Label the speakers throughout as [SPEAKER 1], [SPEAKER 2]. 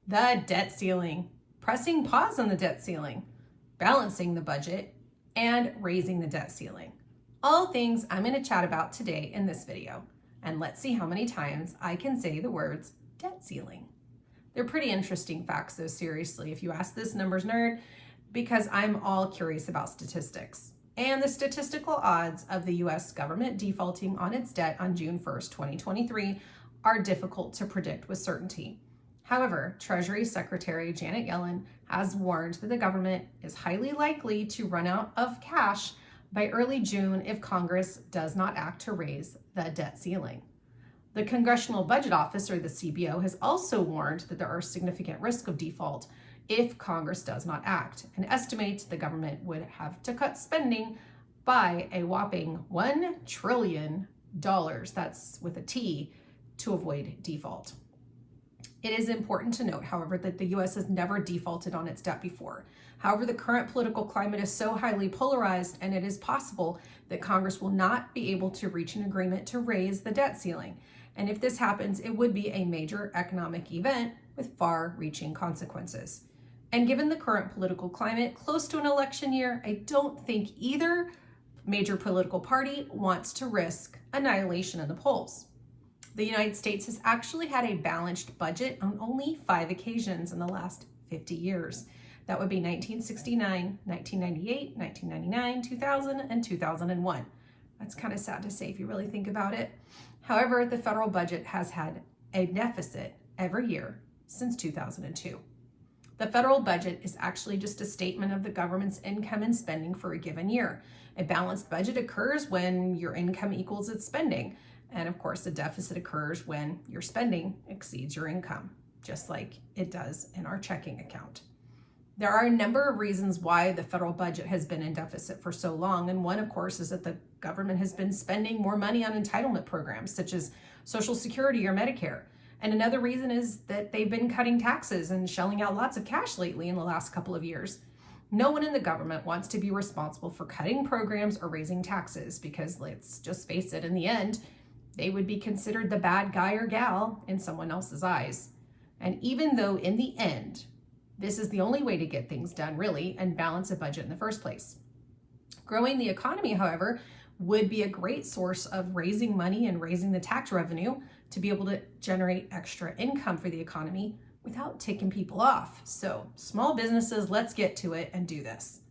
[SPEAKER 1] the debt ceiling, pressing pause on the debt ceiling, balancing the budget, and raising the debt ceiling. All things I'm going to chat about today in this video. And let's see how many times I can say the words debt ceiling. They're pretty interesting facts, though, seriously, if you ask this numbers nerd, because I'm all curious about statistics and the statistical odds of the US government defaulting on its debt on June 1st, 2023 are difficult to predict with certainty. However, Treasury Secretary Janet Yellen has warned that the government is highly likely to run out of cash by early June if Congress does not act to raise the debt ceiling. The Congressional Budget Office, or the CBO, has also warned that there are significant risk of default if Congress does not act, and estimates the government would have to cut spending by a whopping $1 trillion, that's with a T, to avoid default. It is important to note, however, that the U.S. has never defaulted on its debt before. However, the current political climate is so highly polarized, and it is possible that Congress will not be able to reach an agreement to raise the debt ceiling. And if this happens, it would be a major economic event with far-reaching consequences. And given the current political climate, close to an election year, I don't think either major political party wants to risk annihilation in the polls. The United States has actually had a balanced budget on only 5 occasions in the last 50 years. That would be 1969, 1998, 1999, 2000, and 2001. That's kind of sad to say if you really think about it. However, the federal budget has had a deficit every year since 2002. The federal budget is actually just a statement of the government's income and spending for a given year. A balanced budget occurs when your income equals its spending. And of course, the deficit occurs when your spending exceeds your income, just like it does in our checking account. There are a number of reasons why the federal budget has been in deficit for so long. And one, of course, is that the government has been spending more money on entitlement programs, such as Social Security or Medicare. And another reason is that they've been cutting taxes and shelling out lots of cash lately in the last couple of years. No one in the government wants to be responsible for cutting programs or raising taxes because, let's just face it, in the end, they would be considered the bad guy or gal in someone else's eyes. And even though in the end, this is the only way to get things done, really, and balance a budget in the first place. Growing the economy, however, would be a great source of raising money and raising the tax revenue to be able to generate extra income for the economy without ticking people off. So, small businesses, let's get to it and do this.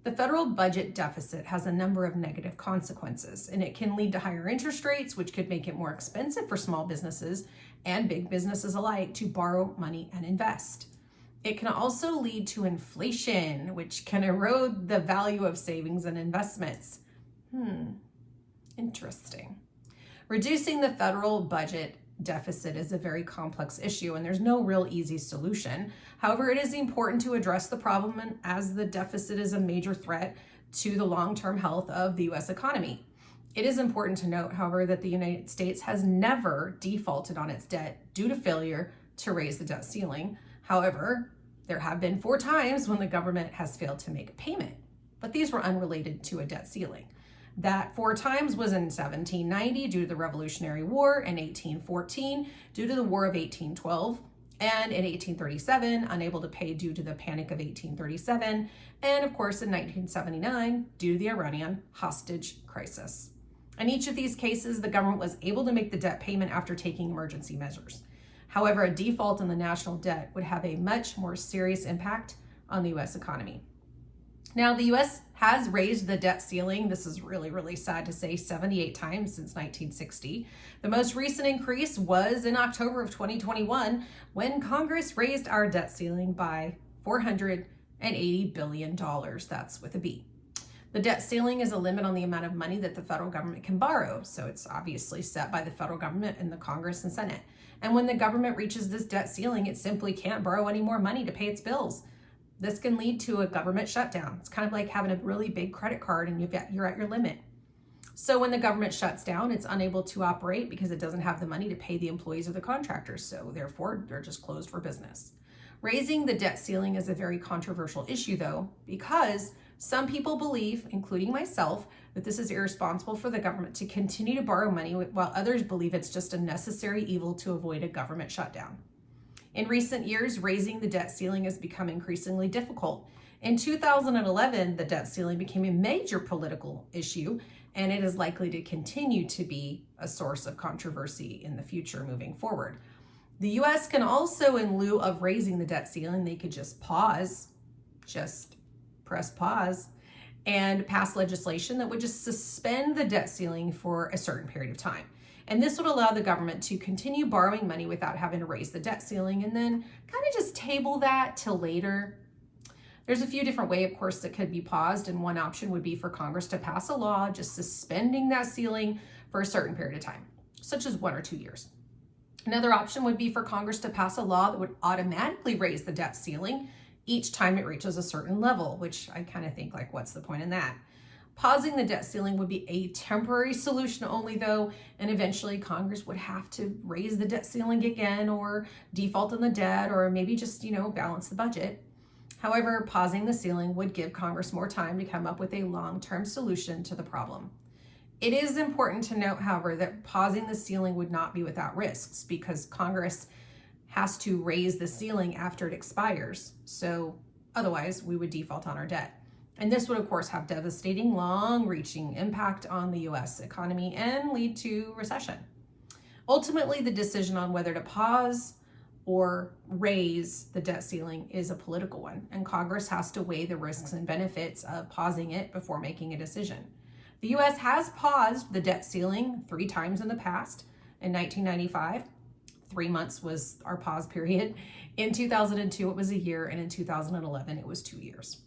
[SPEAKER 1] The federal budget deficit has a number of negative consequences, and it can lead to higher interest rates, which could make it more expensive for small businesses and big businesses alike to borrow money and invest. It can also lead to inflation, which can erode the value of savings and investments. Interesting. Reducing the federal budget deficit is a very complex issue, and there's no real easy solution. However, it is important to address the problem, and as the deficit is a major threat to the long-term health of the U.S. economy. It is important to note, however, that the United States has never defaulted on its debt due to failure to raise the debt ceiling. However, there have been 4 times when the government has failed to make a payment, but these were unrelated to a debt ceiling. That 4 times was in 1790 due to the Revolutionary War, in 1814 due to the War of 1812, and in 1837 unable to pay due to the Panic of 1837, and of course in 1979 due to the Iranian hostage crisis. In each of these cases, the government was able to make the debt payment after taking emergency measures. However, a default in the national debt would have a much more serious impact on the U.S. economy. Now, the U.S. has raised the debt ceiling, this is really, really sad to say, 78 times since 1960. The most recent increase was in October of 2021 when Congress raised our debt ceiling by $480 billion. That's with a B. The debt ceiling is a limit on the amount of money that the federal government can borrow, so it's obviously set by the federal government and the Congress and Senate. And when the government reaches this debt ceiling, it simply can't borrow any more money to pay its bills. This can lead to a government shutdown. It's kind of like having a really big credit card and you're at your limit. So when the government shuts down, it's unable to operate because it doesn't have the money to pay the employees or the contractors. So therefore, they're just closed for business. Raising the debt ceiling is a very controversial issue, though, because some people believe, including myself, that this is irresponsible for the government to continue to borrow money, while others believe it's just a necessary evil to avoid a government shutdown. In recent years, raising the debt ceiling has become increasingly difficult. In 2011, the debt ceiling became a major political issue, and it is likely to continue to be a source of controversy in the future moving forward. The US can also, in lieu of raising the debt ceiling, they could just press pause, and pass legislation that would just suspend the debt ceiling for a certain period of time. And this would allow the government to continue borrowing money without having to raise the debt ceiling, and then kind of just table that till later. There's a few different ways, of course, that could be paused, and one option would be for Congress to pass a law just suspending that ceiling for a certain period of time, such as 1 or 2 years. Another option would be for Congress to pass a law that would automatically raise the debt ceiling each time it reaches a certain level, which I kind of think, like, what's the point in that? Pausing the debt ceiling would be a temporary solution only, though, and eventually Congress would have to raise the debt ceiling again, or default on the debt, or maybe just, balance the budget. However, pausing the ceiling would give Congress more time to come up with a long-term solution to the problem. It is important to note, however, that pausing the ceiling would not be without risks, because Congress has to raise the ceiling after it expires. So otherwise, we would default on our debt. And this would, of course, have devastating, long-reaching impact on the US economy and lead to recession. Ultimately, the decision on whether to pause or raise the debt ceiling is a political one, and Congress has to weigh the risks and benefits of pausing it before making a decision. The US has paused the debt ceiling 3 times in the past. In 1995, 3 months was our pause period. In 2002, it was a year, and in 2011, it was 2 years.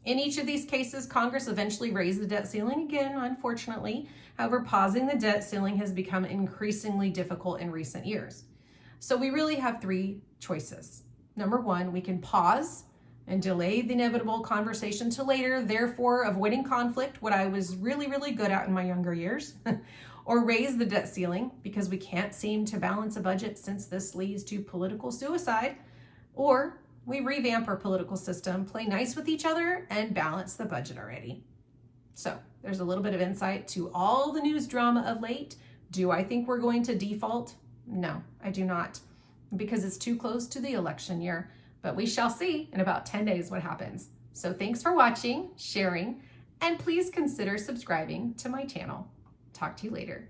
[SPEAKER 1] In each of these cases, Congress eventually raised the debt ceiling again, unfortunately. However, pausing the debt ceiling has become increasingly difficult in recent years. So we really have 3 choices. Number 1, we can pause and delay the inevitable conversation to later, therefore avoiding conflict, what I was really, really good at in my younger years, or raise the debt ceiling because we can't seem to balance a budget since this leads to political suicide, or we revamp our political system, play nice with each other, and balance the budget already. So there's a little bit of insight to all the news drama of late. Do I think we're going to default? No, I do not, because it's too close to the election year, but we shall see in about 10 days what happens. So thanks for watching, sharing, and please consider subscribing to my channel. Talk to you later.